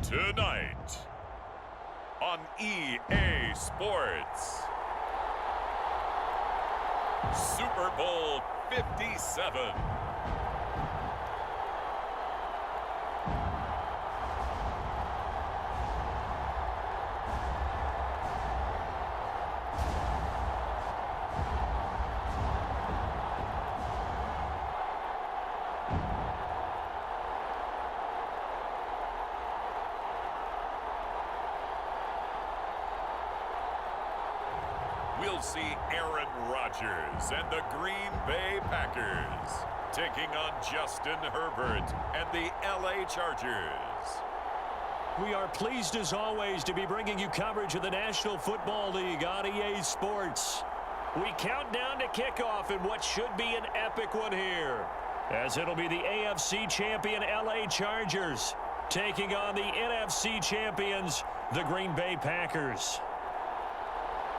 Tonight on EA Sports, Super Bowl 57. We'll see Aaron Rodgers and the Green Bay Packers taking on Justin Herbert and the LA Chargers. We are pleased as always to be bringing you coverage of the National Football League on EA Sports. We count down to kickoff in what should be an epic one here, as it'll be the AFC champion LA Chargers taking on the NFC champions, the Green Bay Packers.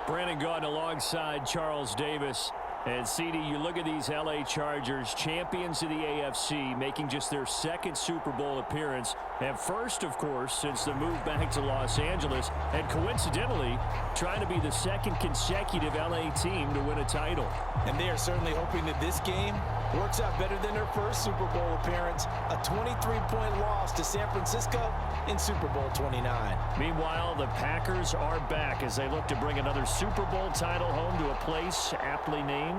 Brandon Gaudin alongside Charles Davis. And CD, you look at these LA Chargers, champions of the AFC, making just their second Super Bowl appearance. And first, of course, since the move back to Los Angeles. And coincidentally, trying to be the second consecutive LA team to win a title. And they are certainly hoping that this game works out better than their first Super Bowl appearance. A 23-point loss to San Francisco in Super Bowl 29. Meanwhile, the Packers are back as they look to bring another Super Bowl title home to a place aptly named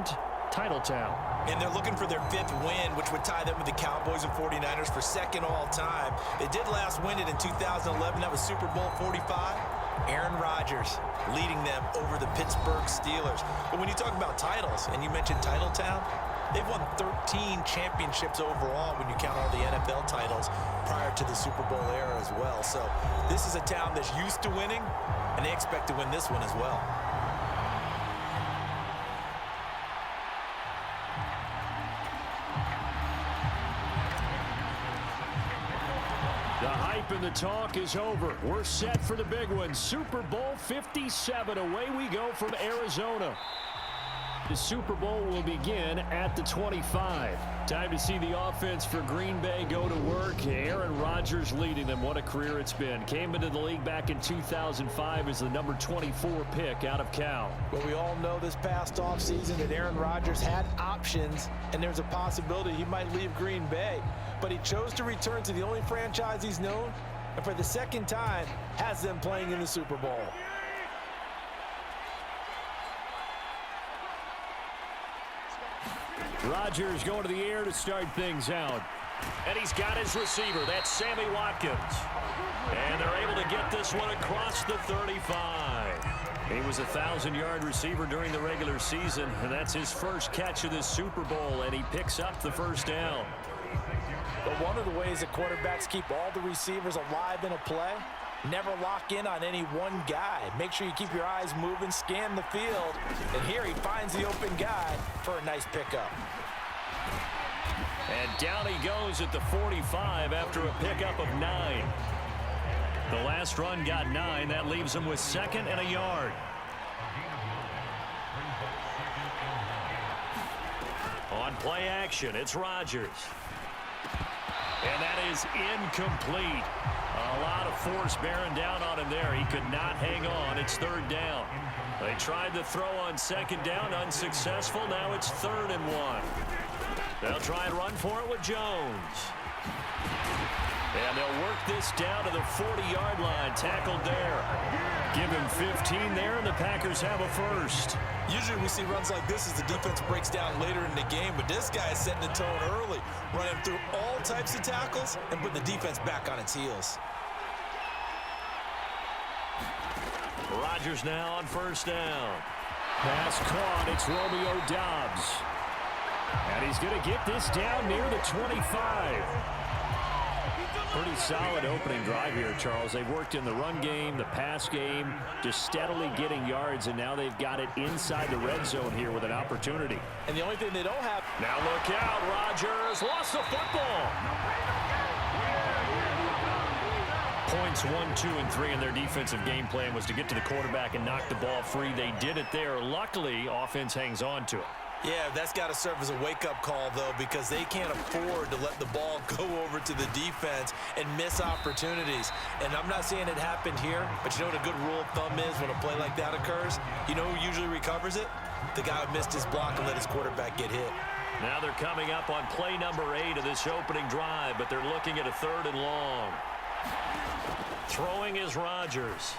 Titletown. And they're looking for their fifth win, which would tie them with the Cowboys and 49ers for second all-time. They did last win it in 2011. That was Super Bowl 45. Aaron Rodgers leading them over the Pittsburgh Steelers. But when you talk about titles, and you mentioned Titletown, they've won 13 championships overall when you count all the NFL titles prior to the Super Bowl era as well. So this is a town that's used to winning, and they expect to win this one as well. The hype and the talk is over. We're set for the big one. Super Bowl 57. Away we go from Arizona. The Super Bowl will begin at the 25. Time to see the offense for Green Bay go to work. Aaron Rodgers leading them. What a career it's been. Came into the league back in 2005 as the number 24 pick out of Cal. Well, we all know this past offseason that Aaron Rodgers had options, and there's a possibility he might leave Green Bay. But he chose to return to the only franchise he's known, and for the second time has them playing in the Super Bowl. Rodgers going to the air to start things out. And he's got his receiver. That's Sammy Watkins. And they're able to get this one across the 35. He was a 1,000-yard receiver during the regular season, and that's his first catch of this Super Bowl, and he picks up the first down. But one of the ways that quarterbacks keep all the receivers alive in a play, never lock in on any one guy. Make sure you keep your eyes moving, scan the field, and here he finds the open guy for a nice pickup. And down he goes at the 45 after a pickup of 9. The last run got 9. That leaves him with second and a yard. On play action, it's Rodgers. And that is incomplete. A lot of force bearing down on him there. He could not hang on. It's third down. They tried to throw on second down, unsuccessful. Now it's 3rd and 1. They'll try and run for it with Jones. And they'll work this down to the 40-yard line. Tackled there. Give him 15 there, and the Packers have a first. Usually we see runs like this as the defense breaks down later in the game, but this guy is setting the tone early, running through all types of tackles and putting the defense back on its heels. Rodgers now on first down. Pass caught. It's Romeo Doubs. And he's going to get this down near the 25. Pretty solid opening drive here, Charles. They've worked in the run game, the pass game, just steadily getting yards, and now they've got it inside the red zone here with an opportunity. And the only thing they don't have... Now look out, Rodgers lost the football. Points 1, 2, and 3 in their defensive game plan was to get to the quarterback and knock the ball free. They did it there. Luckily, offense hangs on to it. Yeah, that's got to serve as a wake-up call, though, because they can't afford to let the ball go over to the defense and miss opportunities. And I'm not saying it happened here, but you know what a good rule of thumb is when a play like that occurs? You know who usually recovers it? The guy who missed his block and let his quarterback get hit. Now they're coming up on play number 8 of this opening drive, but they're looking at a 3rd and long. Throwing is Rodgers.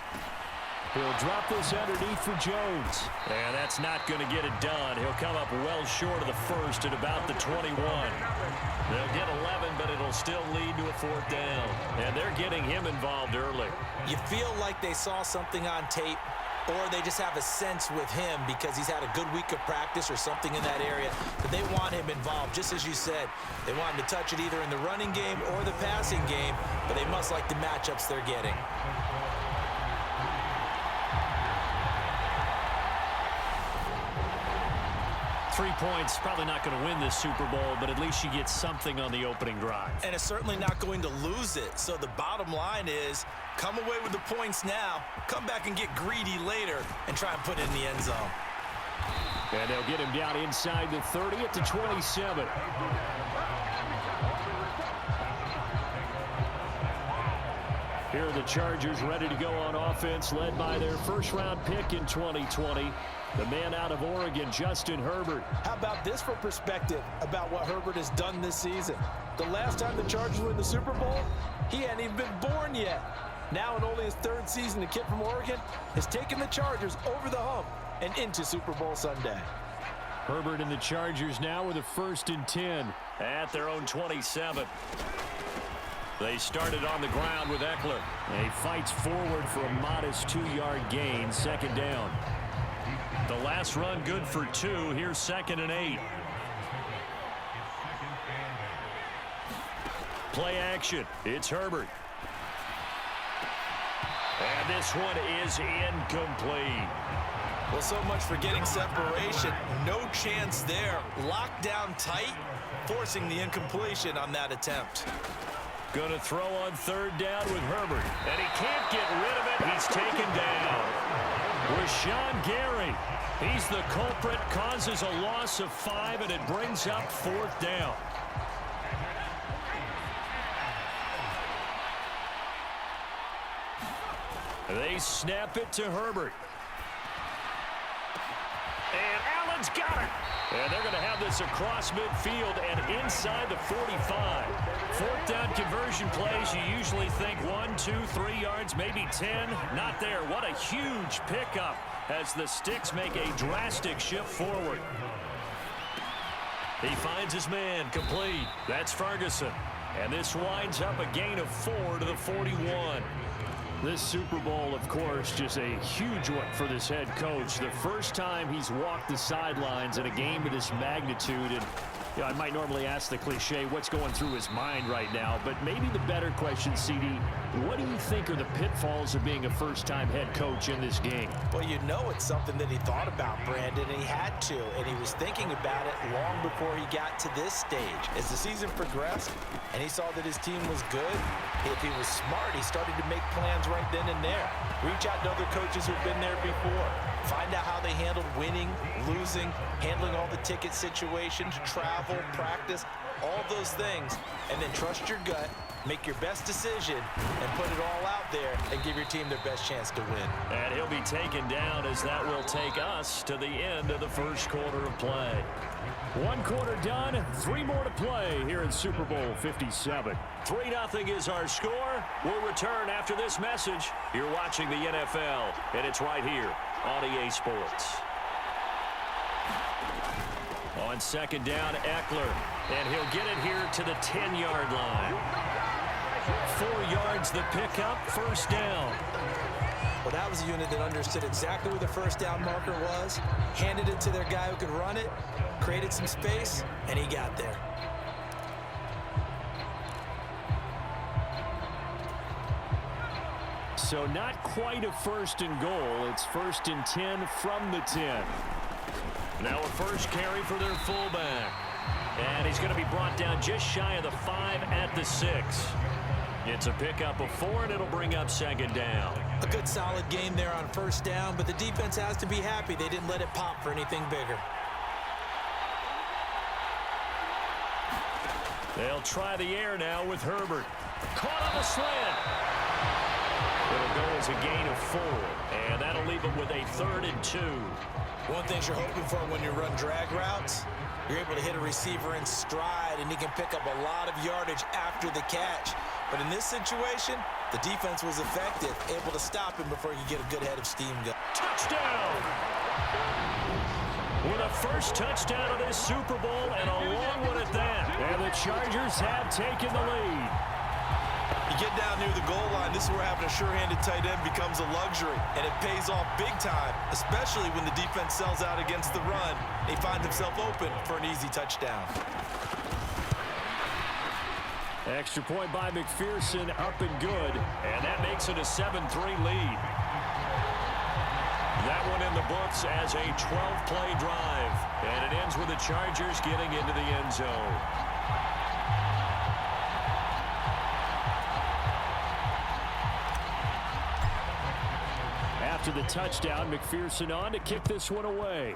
He'll drop this underneath for Jones. And that's not going to get it done. He'll come up well short of the first at about the 21. They'll get 11, but it'll still lead to a 4th down. And they're getting him involved early. You feel like they saw something on tape, or they just have a sense with him because he's had a good week of practice or something in that area that they want him involved. Just as you said, they want him to touch it either in the running game or the passing game, but they must like the matchups they're getting. 3 points, probably not going to win this Super Bowl, but at least you get something on the opening drive. And it's certainly not going to lose it. So the bottom line is, come away with the points now, come back and get greedy later, and try and put it in the end zone. And they'll get him down inside the 30 at the 27. Here are the Chargers ready to go on offense, led by their first-round pick in 2020, the man out of Oregon, Justin Herbert. How about this for perspective about what Herbert has done this season? The last time the Chargers were in the Super Bowl, he hadn't even been born yet. Now in only his 3rd season, the kid from Oregon has taken the Chargers over the hump and into Super Bowl Sunday. Herbert and the Chargers now with a 1st and 10. At their own 27. They started on the ground with Eckler. He fights forward for a modest 2-yard gain, 2nd down. The last run good for 2. Here's 2nd and 8. Play action. It's Herbert. And this one is incomplete. Well, so much for getting separation. No chance there. Locked down tight, forcing the incompletion on that attempt. Going to throw on 3rd down with Herbert. And he can't get rid of it. He's taken down. Rashawn Gary. He's the culprit, causes a loss of 5, and it brings up 4th down. They snap it to Herbert. And Allen's got it. And they're going to have this across midfield and inside the 45. 4th down conversion plays, you usually think 1, 2, 3 yards, maybe 10. Not there. What a huge pickup as the Sticks make a drastic shift forward. He finds his man, complete. That's Ferguson. And this winds up a gain of 4 to the 41. This Super Bowl, of course, just a huge one for this head coach. The first time he's walked the sidelines in a game of this magnitude. And you know, I might normally ask the cliche, what's going through his mind right now? But maybe the better question, CD, what do you think are the pitfalls of being a first-time head coach in this game? Well, you know it's something that he thought about, Brandon, and he had to. And he was thinking about it long before he got to this stage. As the season progressed and he saw that his team was good, if he was smart, he started to make plans right then and there. Reach out to other coaches who've been there before. Find out how they handled winning, losing, handling all the ticket situations, travel, practice, all those things. And then trust your gut, make your best decision, and put it all out there and give your team their best chance to win. And he'll be taken down as that will take us to the end of the first quarter of play. 1 quarter done, 3 more to play here in Super Bowl 57. 3-0 is our score. We'll return after this message. You're watching the NFL, and it's right here on EA Sports. On 2nd down, Eckler, and he'll get it here to the 10-yard line. 4 yards the pickup, 1st down. Well, that was a unit that understood exactly where the 1st down marker was, handed it to their guy who could run it, created some space, and he got there. So not quite a 1st and goal. It's 1st and 10 from the 10. Now a first carry for their fullback. And he's going to be brought down just shy of the 5 at the 6. It's a pickup of 4, and it'll bring up 2nd down. A good solid game there on 1st down, but the defense has to be happy they didn't let it pop for anything bigger. They'll try the air now with Herbert. Caught on the slant. It'll go as a gain of 4, and that'll leave them with a 3rd and 2. One thing you're hoping for when you run drag routes, you're able to hit a receiver in stride, and he can pick up a lot of yardage after the catch. But in this situation, the defense was effective, able to stop him before he could get a good head of steam going. Touchdown! With a first touchdown of this Super Bowl, and a long one at that. And the Chargers have taken the lead. You get down near the goal line, this is where having a sure-handed tight end becomes a luxury, and it pays off big time, especially when the defense sells out against the run. He finds himself open for an easy touchdown. Extra point by McPherson, up and good, and that makes it a 7-3 lead. That one in the books as a 12-play drive, and it ends with the Chargers getting into the end zone. After the touchdown, McPherson on to kick this one away.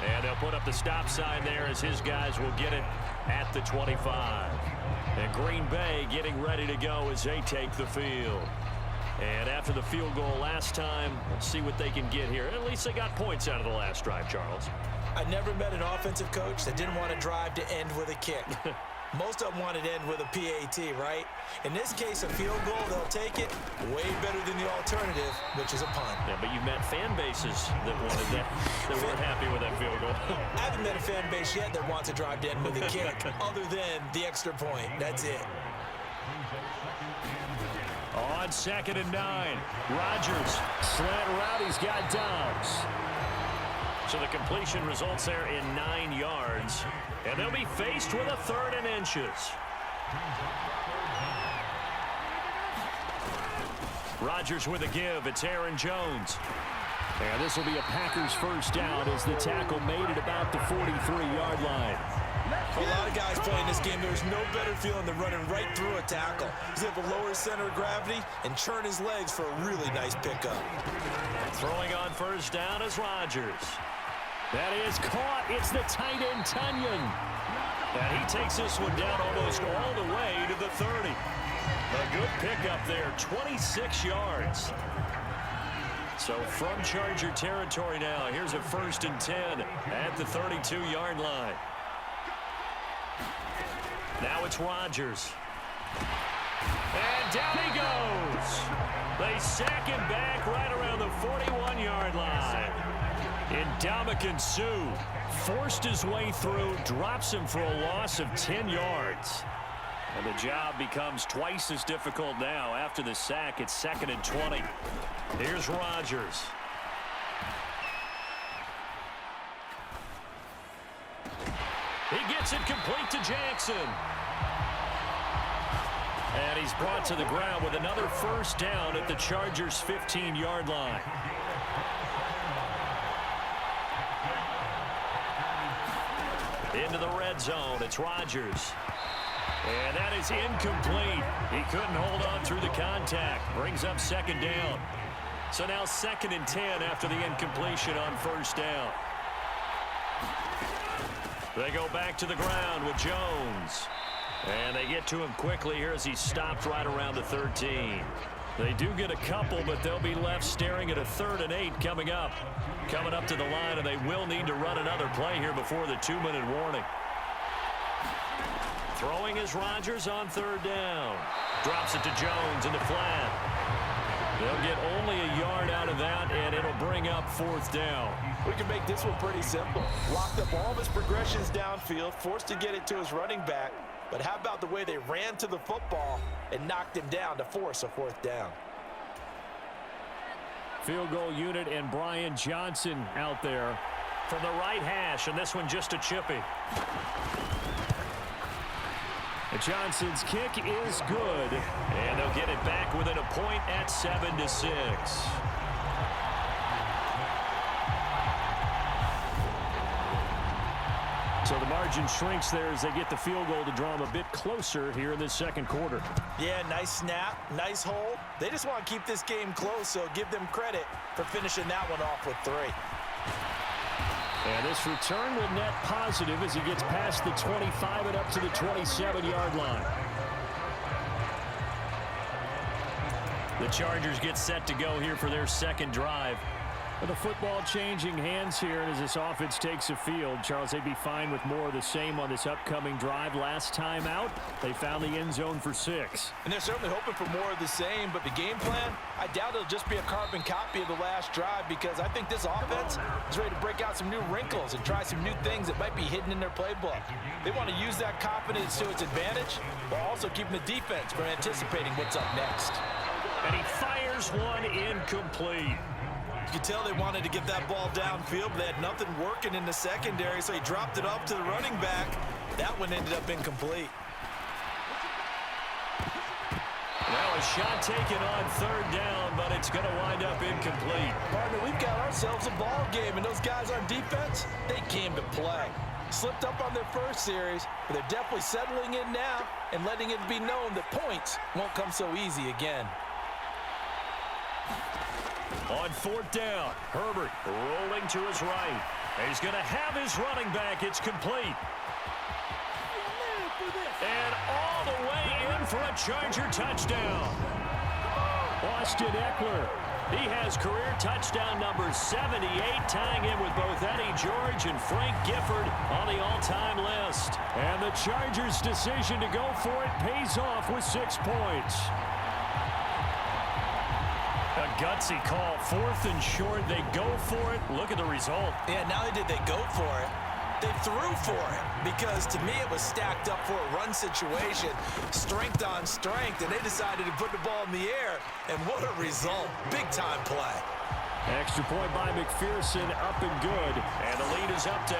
And they'll put up the stop sign there as his guys will get it at the 25. And Green Bay getting ready to go as they take the field. And after the field goal last time, let's see what they can get here. At least they got points out of the last drive, Charles. I never met an offensive coach that didn't want to drive to end with a kick. Most of them wanted to end with a PAT, right? In this case, a field goal, they'll take it way better than the alternative, which is a punt. Yeah, but you've met fan bases that wanted that, that weren't happy with that field goal. I haven't met a fan base yet that wants to drive to end with a kick, other than the extra point. That's it. On 2nd and 9, Rodgers. Slant route, he's got Dobbs. So the completion results there in 9 yards. And they'll be faced with a 3rd and inches. Rodgers with a give. It's Aaron Jones. And this will be a Packers first down as the tackle made it about the 43-yard line. For a lot of guys playing this game, there's no better feeling than running right through a tackle. He's able to lower his center of gravity and churn his legs for a really nice pickup. Throwing on first down is Rodgers. That is caught. It's the tight end, Tunyon. And he takes this one down almost all the way to the 30. A good pickup there, 26 yards. So from Charger territory now, here's a 1st and 10 at the 32-yard line. Now it's Rodgers. And down he goes. They sack him back right around the 41-yard line. Ndamukong Suh forced his way through, drops him for a loss of 10 yards. And the job becomes twice as difficult now. After the sack, it's 2nd and 20. Here's Rodgers. He gets it complete to Jackson. And he's brought to the ground with another first down at the Chargers' 15-yard line. Into the red zone, it's Rodgers. And that is incomplete. He couldn't hold on through the contact. Brings up 2nd down. So now 2nd and 10 after the incompletion on first down. They go back to the ground with Jones. And they get to him quickly here as he's stopped right around the 13. They do get a couple, but they'll be left staring at a 3rd and 8 coming up. Coming up to the line, and they will need to run another play here before the 2-minute warning. Throwing is Rodgers on 3rd down. Drops it to Jones in the flat. They'll get only a yard out of that, and it'll bring up 4th down. We can make this one pretty simple. Locked up all of his progressions downfield, forced to get it to his running back. But how about the way they ran to the football and knocked him down to force a 4th down? Field goal unit and Brian Johnson out there from the right hash, and this one just a chippy. Johnson's kick is good, and they'll get it back within a point at 7-6. So the margin shrinks there as they get the field goal to draw them a bit closer here in this 2nd quarter. Yeah, nice snap, nice hold. They just want to keep this game close, so give them credit for finishing that one off with 3. And this return will net positive as he gets past the 25 and up to the 27-yard line. The Chargers get set to go here for their second drive. With the football changing hands here, and as this offense takes the field, Charles, they'd be fine with more of the same on this upcoming drive. Last time out, they found the end zone for 6. And they're certainly hoping for more of the same, but the game plan, I doubt it'll just be a carbon copy of the last drive, because I think this offense is ready to break out some new wrinkles and try some new things that might be hidden in their playbook. They want to use that confidence to its advantage, while also keeping the defense from anticipating what's up next. And he fires one incomplete. You could tell they wanted to get that ball downfield, but they had nothing working in the secondary, so he dropped it off to the running back. That one ended up incomplete. Now a shot taken on third down, but it's going to wind up incomplete. Partner, we've got ourselves a ball game, and those guys on defense, they came to play. Slipped up on their first series, but they're definitely settling in now and letting it be known that points won't come so easy again. On fourth down, Herbert rolling to his right. He's going to have his running back. It's complete. And all the way in for a Charger touchdown. Austin Eckler. He has career touchdown number 78, tying him with both Eddie George and Frank Gifford on the all-time list. And the Chargers' decision to go for it pays off with 6 points. A gutsy call, 4th and short. They go for it. Look at the result. Yeah, not only did they go for it, they threw for it, because to me it was stacked up for a run situation, strength on strength, and they decided to put the ball in the air, and what a result. Big-time play. Extra point by McPherson, up and good, and the lead is up to 8.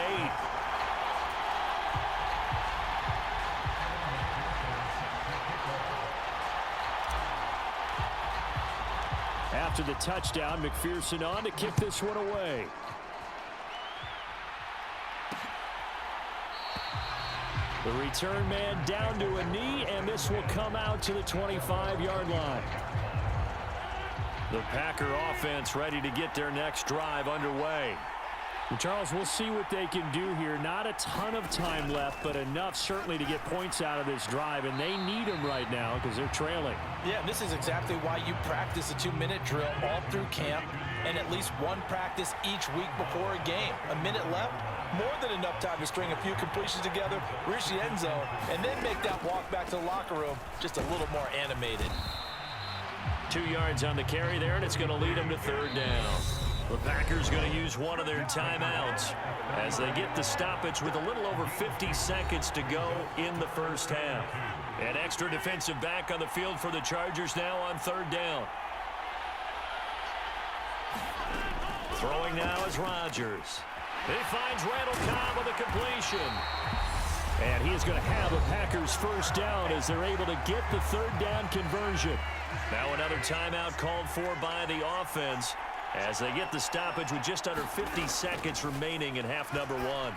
After the touchdown, McPherson on to kick this one away. The return man down to a knee, and this will come out to the 25-yard line. The Packer offense ready to get their next drive underway. And Charles, we'll see what they can do here. Not a ton of time left, but enough certainly to get points out of this drive, and they need them right now because they're trailing. Yeah, this is exactly why you practice a 2-minute drill all through camp and at least one practice each week before a game. A minute left, more than enough time to string a few completions together, reach the end zone, and then make that walk back to the locker room just a little more animated. 2 yards on the carry there, and it's going to lead them to third down. The Packers going to use one of their timeouts as they get the stoppage with a little over 50 seconds to go in the first half. An extra defensive back on the field for the Chargers now on third down. Throwing now is Rodgers. He finds Randall Cobb with a completion. And he is going to have a Packers first down as they're able to get the third down conversion. Now another timeout called for by the offense as they get the stoppage with just under 50 seconds remaining in half number 1.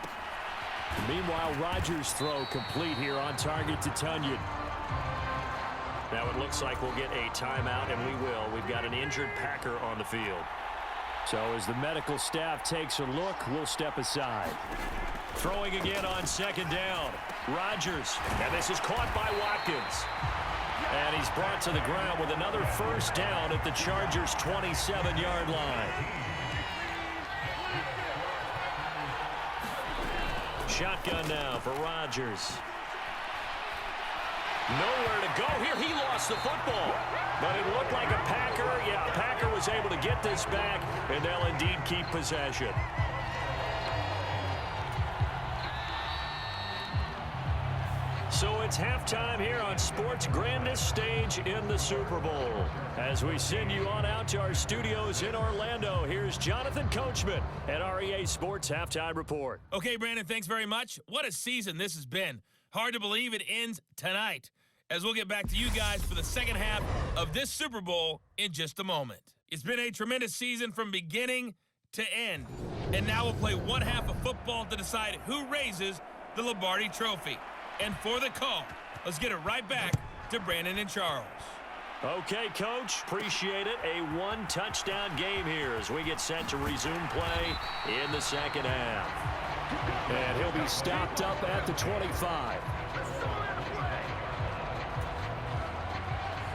Meanwhile, Rodgers' throw complete here on target to Tunyon. Now it looks like we'll get a timeout, and we will. We've got an injured Packer on the field. So as the medical staff takes a look, we'll step aside. Throwing again on second down. Rodgers, and this is caught by Watkins. And he's brought to the ground with another first down at the Chargers' 27-yard line. Shotgun now for Rodgers. Nowhere to go here. He lost the football. But it looked like a Packer. Yeah, Packer was able to get this back, and they'll indeed keep possession. So it's halftime here on sports' grandest stage in the Super Bowl. As we send you on out to our studios in Orlando, here's Jonathan Coachman at REA Sports Halftime Report. Okay, Brandon, thanks very much. What a season this has been. Hard to believe it ends tonight, as we'll get back to you guys for the second half of this Super Bowl in just a moment. It's been a tremendous season from beginning to end. And now we'll play one half of football to decide who raises the Lombardi Trophy. And for the call, let's get it right back to Brandon and Charles. Okay, Coach, appreciate it. A one-touchdown game here as we get set to resume play in the second half. And he'll be stopped up at the 25.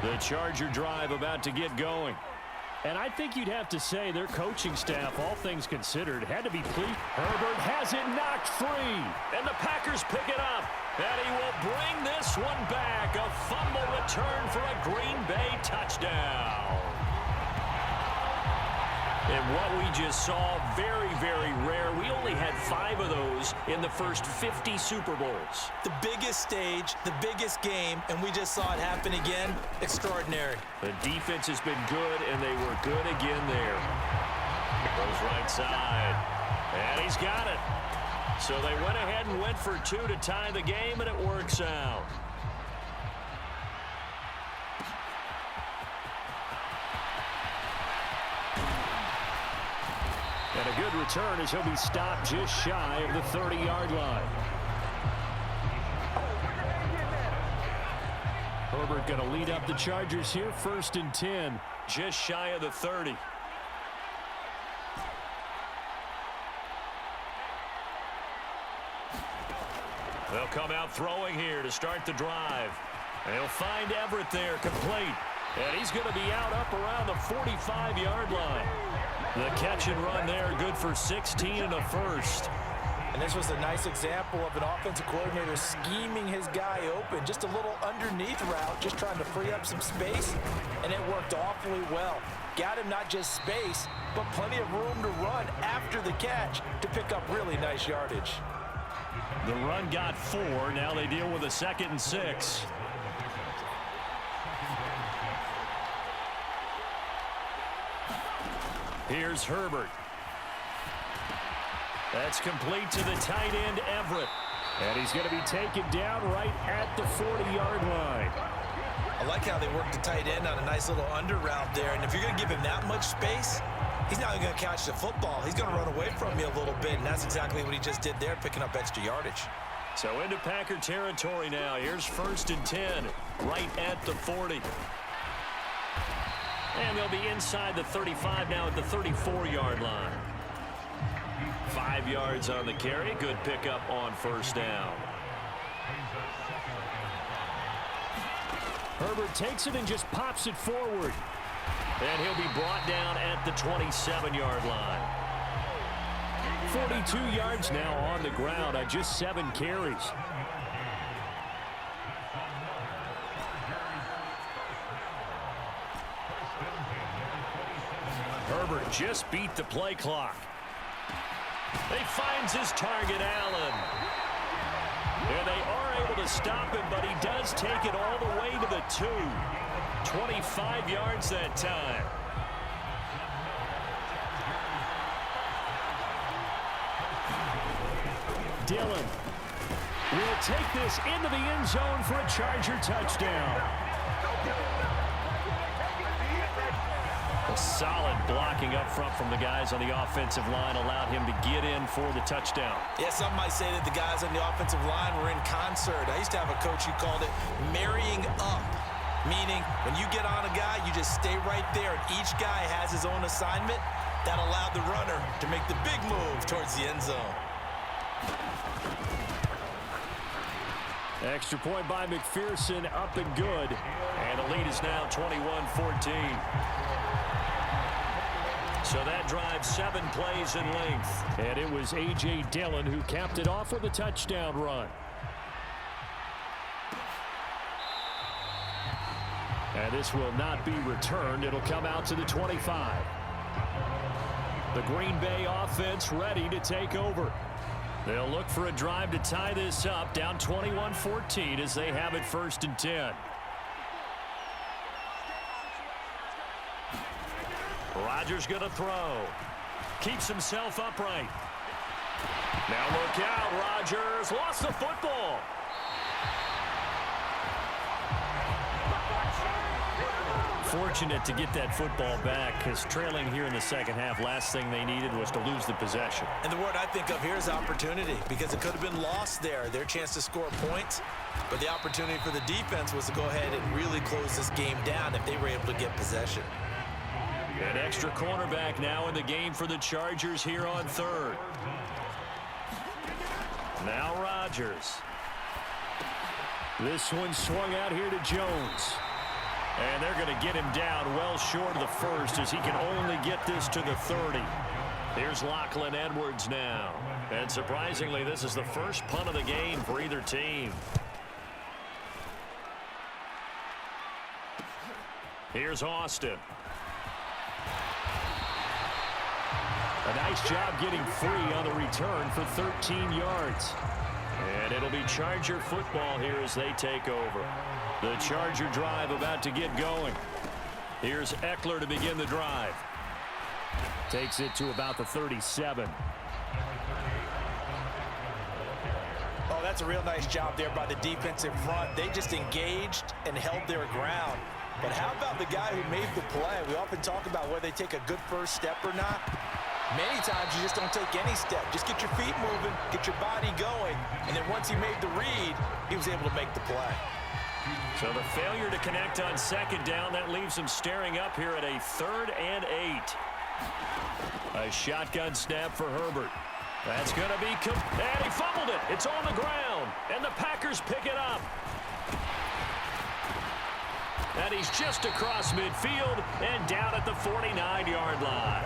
The Charger drive about to get going. And I think you'd have to say their coaching staff, all things considered, had to be pleased. Herbert has it knocked free. And the Packers pick it up. And he will bring this one back. A fumble return for a Green Bay touchdown. And what we just saw, very, very rare. We only had 5 of those in the first 50 Super Bowls. The biggest stage, the biggest game, and we just saw it happen again. Extraordinary. The defense has been good, and they were good again there. Goes right side. And he's got it. So they went ahead and went for 2 to tie the game, and it works out. And a good return as he'll be stopped just shy of the 30-yard line. Herbert going to lead up the Chargers here, 1st and 10. Just shy of the 30. They'll come out throwing here to start the drive. And he'll find Everett there, complete. And he's going to be out up around the 45-yard line. The catch and run there, good for 16 and a first. And this was a nice example of an offensive coordinator scheming his guy open. Just a little underneath route, just trying to free up some space, and it worked awfully well. Got him not just space, but plenty of room to run after the catch to pick up really nice yardage. The run got 4. Now they deal with a 2nd and 6. Here's Herbert. That's complete to the tight end, Everett. And he's going to be taken down right at the 40-yard line. I like how they work the tight end on a nice little under route there. And if you're going to give him that much space, he's not going to catch the football. He's going to run away from you a little bit, and that's exactly what he just did there, picking up extra yardage. So into Packer territory now. Here's 1st and 10, right at the 40. And they'll be inside the 35 now at the 34-yard line. 5 yards on the carry. Good pickup on 1st down. Herbert takes it and just pops it forward. And he'll be brought down at the 27-yard line. 42 yards now on the ground on just 7 carries. Herbert just beat the play clock. He finds his target, Allen. And they are able to stop him, but he does take it all the way to the 2. 25 yards that time. Dillon will take this into the end zone for a Charger touchdown. A solid blocking up front from the guys on the offensive line allowed him to get in for the touchdown. Yeah, some might say that the guys on the offensive line were in concert. I used to have a coach who called it marrying up, meaning when you get on a guy, you just stay right there, and each guy has his own assignment. That allowed the runner to make the big move towards the end zone. Extra point by McPherson, up and good. And the lead is now 21-14. So that drives 7 plays in length. And it was A.J. Dillon who capped it off with a touchdown run. And this will not be returned. It'll come out to the 25. The Green Bay offense ready to take over. They'll look for a drive to tie this up, down 21-14 as they have it 1st and 10. Rodgers going to throw. Keeps himself upright. Now look out, Rodgers lost the football. fortunate to get that football back because trailing here in the second half, last thing they needed was to lose the possession. And the word I think of here is opportunity, because it could have been lost there, their chance to score points. But the opportunity for the defense was to go ahead and really close this game down if they were able to get possession. An extra cornerback now in the game for the Chargers here on third. Now Rodgers. This one swung out here to Jones. And they're going to get him down well short of the first as he can only get this to the 30. Here's Lachlan Edwards now. And surprisingly, this is the first punt of the game for either team. Here's Austin. A nice job getting free on the return for 13 yards. And it'll be Charger football here as they take over. The Charger drive about to get going. Here's Eckler to begin the drive. Takes it to about the 37. Oh, that's a real nice job there by the defensive front. They just engaged and held their ground. But how about the guy who made the play? We often talk about whether they take a good first step or not. Many times you just don't take any step. Just get your feet moving, get your body going, and then once he made the read, he was able to make the play. So the failure to connect on second down, that leaves him staring up here at a 3rd and 8. A shotgun snap for Herbert. That's going to be, and he fumbled it. It's on the ground, and the Packers pick it up. And he's just across midfield and down at the 49-yard line.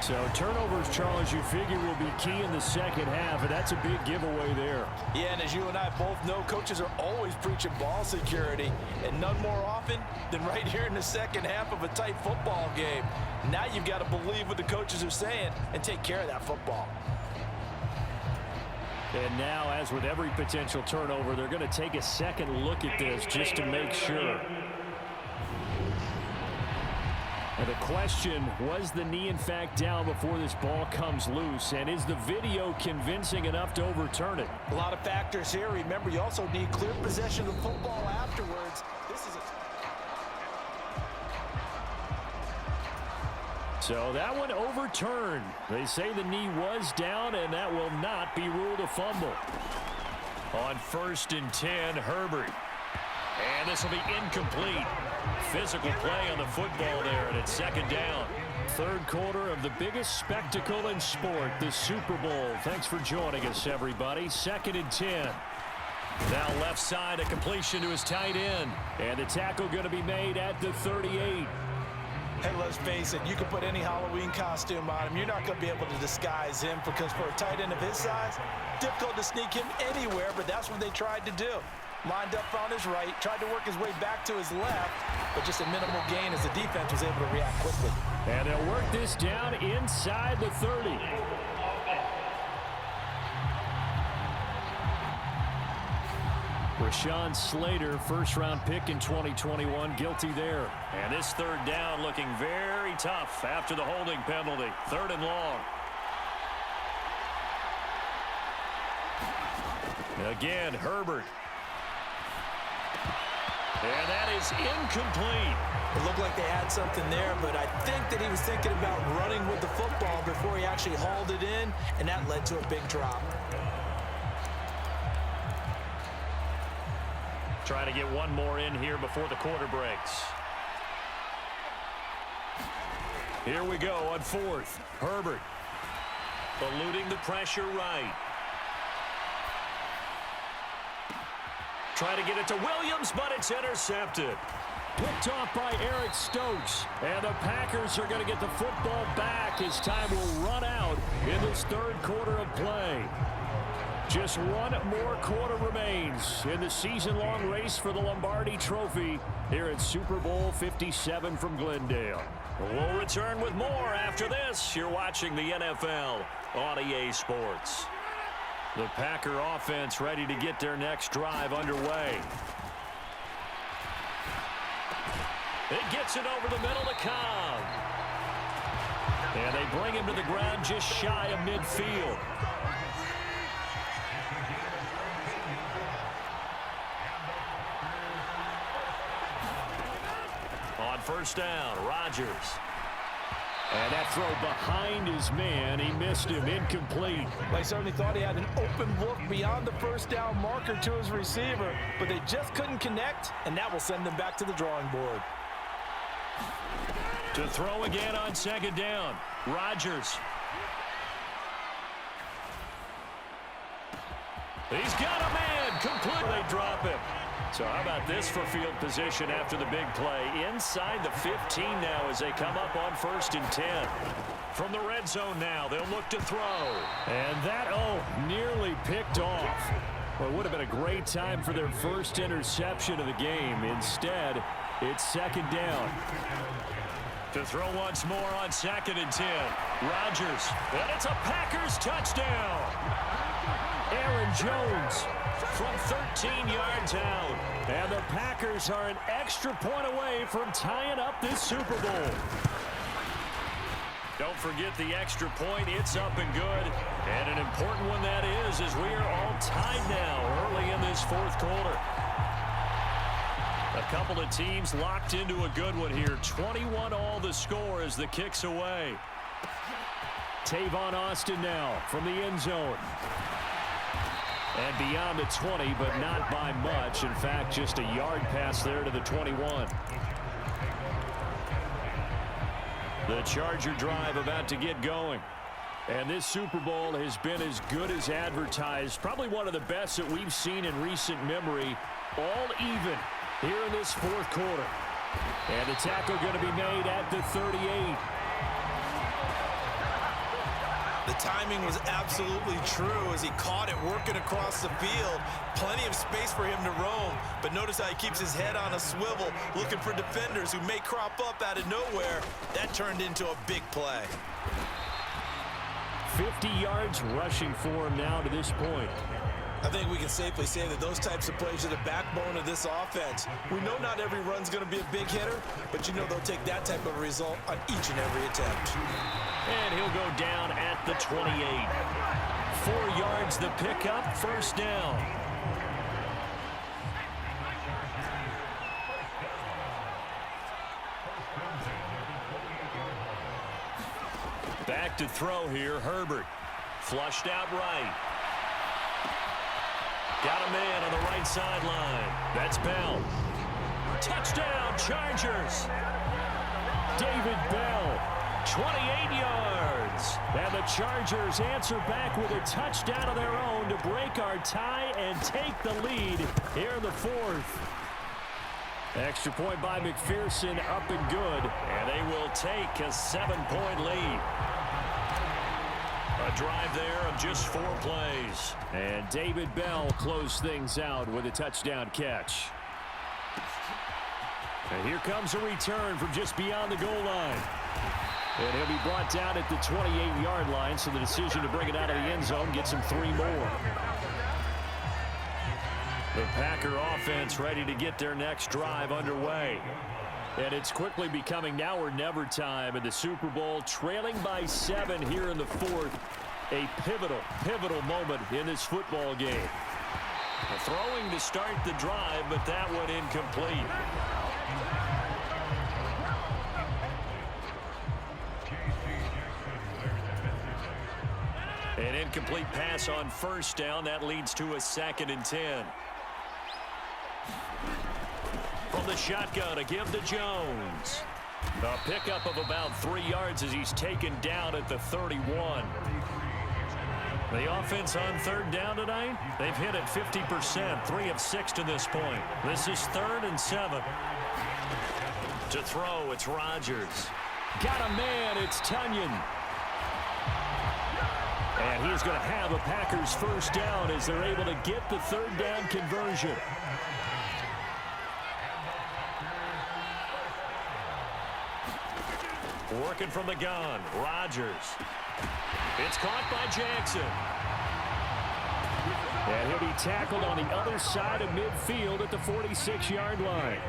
So turnovers, Charles, you figure will be key in the second half, and that's a big giveaway there. Yeah, and as you and I both know, coaches are always preaching ball security, and none more often than right here in the second half of a tight football game. Now you've got to believe what the coaches are saying and take care of that football. And now, as with every potential turnover, they're going to take a second look at this just to make sure. And the question, was the knee in fact down before this ball comes loose? And is the video convincing enough to overturn it? A lot of factors here. Remember, you also need clear possession of the football afterwards. So that one overturned. They say the knee was down, and that will not be ruled a fumble. On 1st and 10, Herbert. And this will be incomplete. Physical play on the football there, and it's second down. Third quarter of the biggest spectacle in sport, the Super Bowl. Thanks for joining us, everybody. 2nd and 10. Now left side, a completion to his tight end. And the tackle going to be made at the 38. Hey, let's face it, you can put any Halloween costume on him. You're not going to be able to disguise him because for a tight end of his size, difficult to sneak him anywhere, but that's what they tried to do. Lined up on his right, tried to work his way back to his left, but just a minimal gain as the defense was able to react quickly. And they'll work this down inside the 30. Rashawn Slater, first-round pick in 2021, guilty there. And this third down looking very tough after the holding penalty. 3rd and long. Again, Herbert. And that is incomplete. It looked like they had something there, but I think that he was thinking about running with the football before he actually hauled it in, and that led to a big drop. Trying to get one more in here before the quarter breaks. Here we go on 4th. Herbert eluding the pressure right. Try to get it to Williams, but it's intercepted. Picked off by Eric Stokes. And the Packers are going to get the football back as time will run out in this third quarter of play. Just one more quarter remains in the season-long race for the Lombardi Trophy here at Super Bowl 57 from Glendale. We'll return with more after this. You're watching the NFL on EA Sports. The Packer offense ready to get their next drive underway. It gets it over the middle to Cobb. And they bring him to the ground just shy of midfield. first down. Rodgers. And that throw behind his man. He missed him. Incomplete. They certainly thought he had an open look beyond the first down marker to his receiver, but they just couldn't connect, and that will send them back to the drawing board. To throw again on second down. Rodgers. He's got a man. Completely drop him. So how about this for field position after the big play? Inside the 15 now as they come up on 1st and 10. From the red zone now, they'll look to throw. And that, nearly picked off. Well, it would have been a great time for their first interception of the game. Instead, it's second down. To throw once more on 2nd and 10. Rodgers. And it's a Packers touchdown. Aaron Jones from 13 yards out. And the Packers are an extra point away from tying up this Super Bowl. Don't forget the extra point. It's up and good. And an important one that is, as we are all tied now early in this 4th quarter. A couple of teams locked into a good one here. 21 all the score as the kick's away. Tavon Austin now from the end zone. And beyond the 20, but not by much. In fact, just a yard pass there to the 21. The Charger drive about to get going. And this Super Bowl has been as good as advertised. Probably one of the best that we've seen in recent memory. All even here in this 4th quarter. And the tackle going to be made at the 38. The timing was absolutely true as he caught it working across the field. Plenty of space for him to roam, but notice how he keeps his head on a swivel, looking for defenders who may crop up out of nowhere. That turned into a big play. 50 yards rushing for him now to this point. I think we can safely say that those types of plays are the backbone of this offense. We know not every run's going to be a big hitter, but you know they'll take that type of result on each and every attempt. And he'll go down at the 28. 4 yards the pickup, first down. Back to throw here, Herbert. Flushed out right. Got a man on the right sideline. That's Bell. Touchdown, Chargers. David Bell, 28 yards. And the Chargers answer back with a touchdown of their own to break our tie and take the lead here in the 4th. Extra point by McPherson, up and good. And they will take a 7-point lead. A drive there of just 4 plays. And David Bell closed things out with a touchdown catch. And here comes a return from just beyond the goal line. And he'll be brought down at the 28-yard line, so the decision to bring it out of the end zone gets him 3 more. The Packer offense ready to get their next drive underway. And it's quickly becoming now or never time in the Super Bowl, trailing by 7 here in the 4th. A pivotal moment in this football game. Throwing to start the drive, but that one incomplete. An incomplete pass on first down. That leads to a 2nd and 10. From the shotgun, a give to Jones. A pickup of about 3 yards as he's taken down at the 31. The offense on 3rd down tonight, they've hit it 50%, 3 of 6 to this point. This is 3rd and 7. To throw, it's Rodgers. Got a man, it's Tunyon. And he's going to have a Packers first down as they're able to get the 3rd down conversion. Working from the gun, Rodgers. It's caught by Jackson. And he'll be tackled on the other side of midfield at the 46-yard line.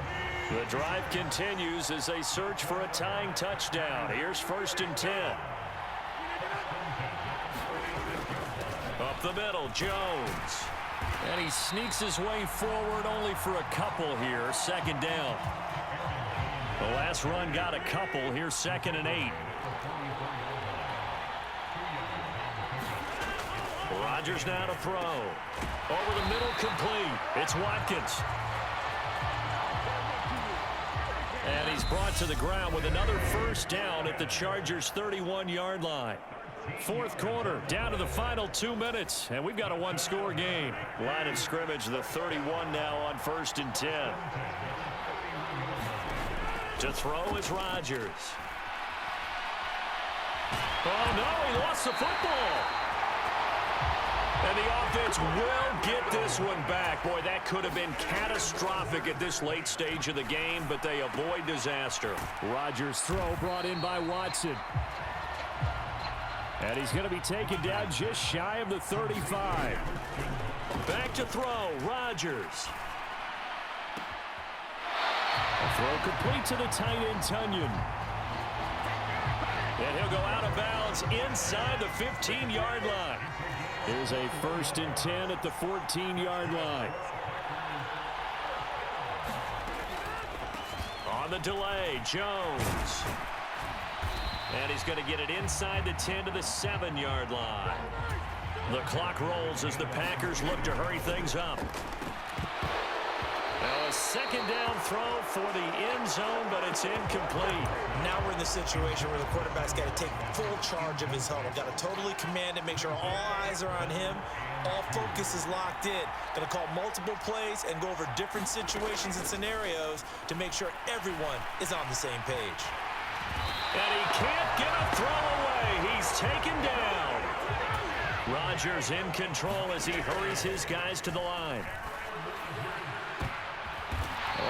The drive continues as they search for a tying touchdown. Here's 1st and 10. Up the middle, Jones. And he sneaks his way forward only for a couple here. 2nd down. The last run got a couple. Here's 2nd and 8. Rodgers now to throw. Over the middle, complete. It's Watkins. And he's brought to the ground with another first down at the Chargers' 31-yard line. Fourth quarter, down to the final 2 minutes, and we've got a one-score game. Line of scrimmage, the 31 now on 1st and 10. To throw is Rodgers. Oh, no, he lost the football. And the offense will get this one back. Boy, that could have been catastrophic at this late stage of the game, but they avoid disaster. Rodgers' throw brought in by Watson. And he's going to be taken down just shy of the 35. Back to throw, Rodgers. A throw complete to the tight end, Tunyon. And he'll go out of bounds inside the 15-yard line. Here's a 1st and 10 at the 14-yard line. On the delay, Jones. And he's going to get it inside the 10 to the 7-yard line. The clock rolls as the Packers look to hurry things up. Now a 2nd down throw for the end zone, but it's incomplete. Now we're in the situation where the quarterback's got to take full charge of his huddle. Got to totally command it, make sure all eyes are on him. All focus is locked in. Going to call multiple plays and go over different situations and scenarios to make sure everyone is on the same page. And he can't get a throw away. He's taken down. Rodgers in control as he hurries his guys to the line.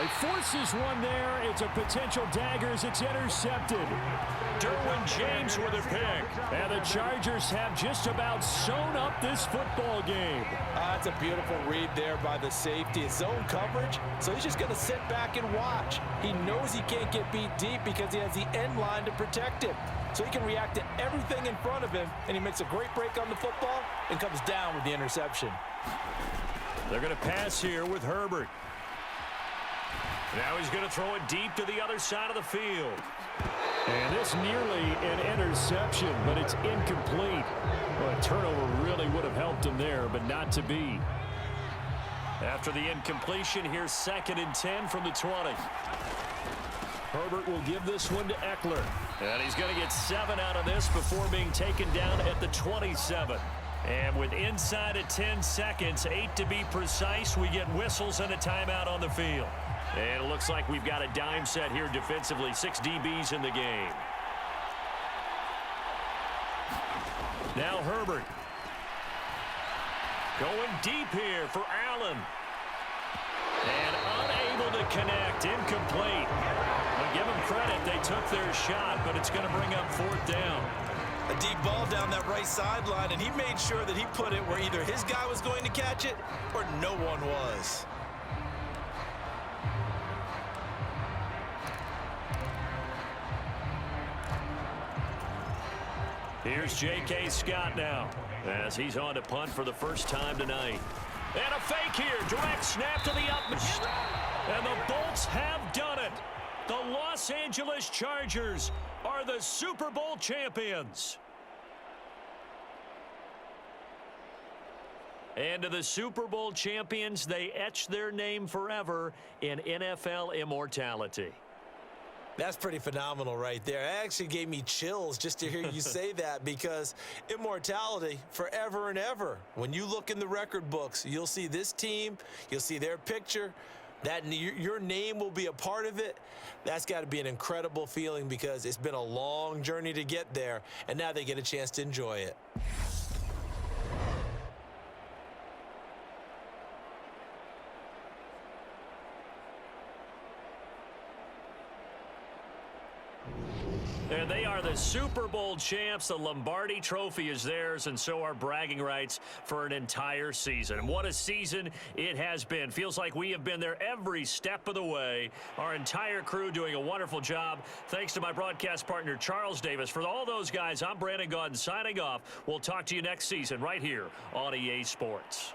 He forces one there. It's a potential dagger as it's intercepted. Derwin James with a pick. And the Chargers have just about sewn up this football game. That's a beautiful read there by the safety. It's zone coverage, so he's just going to sit back and watch. He knows he can't get beat deep because he has the end line to protect him. So he can react to everything in front of him, and he makes a great break on the football and comes down with the interception. They're going to pass here with Herbert. Now he's going to throw it deep to the other side of the field. And this nearly an interception, but it's incomplete. Well, a turnover really would have helped him there, but not to be. After the incompletion, here's 2nd and 10 from the 20. Herbert will give this one to Eckler. And he's going to get 7 out of this before being taken down at the 27. And with inside of 10 seconds, 8 to be precise, we get whistles and a timeout on the field. And it looks like we've got a dime set here defensively. 6 DBs in the game. Now Herbert. Going deep here for Allen. And unable to connect. Incomplete. I'll give them credit. They took their shot, but it's going to bring up 4th down. A deep ball down that right sideline, and he made sure that he put it where either his guy was going to catch it or no one was. Here's J.K. Scott now as he's on to punt for the first time tonight. And a fake here. Direct snap to the utmost. And the Bolts have done it. The Los Angeles Chargers are the Super Bowl champions. And to the Super Bowl champions, they etch their name forever in NFL immortality. That's pretty phenomenal right there. It actually gave me chills just to hear you say that, because immortality forever and ever. When you look in the record books, you'll see this team, you'll see their picture, that your name will be a part of it. That's got to be an incredible feeling, because it's been a long journey to get there, and now they get a chance to enjoy it. And they are the Super Bowl champs. The Lombardi Trophy is theirs, and so are bragging rights for an entire season. And what a season it has been. Feels like we have been there every step of the way. Our entire crew doing a wonderful job. Thanks to my broadcast partner, Charles Davis. For all those guys, I'm Brandon Gaudin signing off. We'll talk to you next season right here on EA Sports.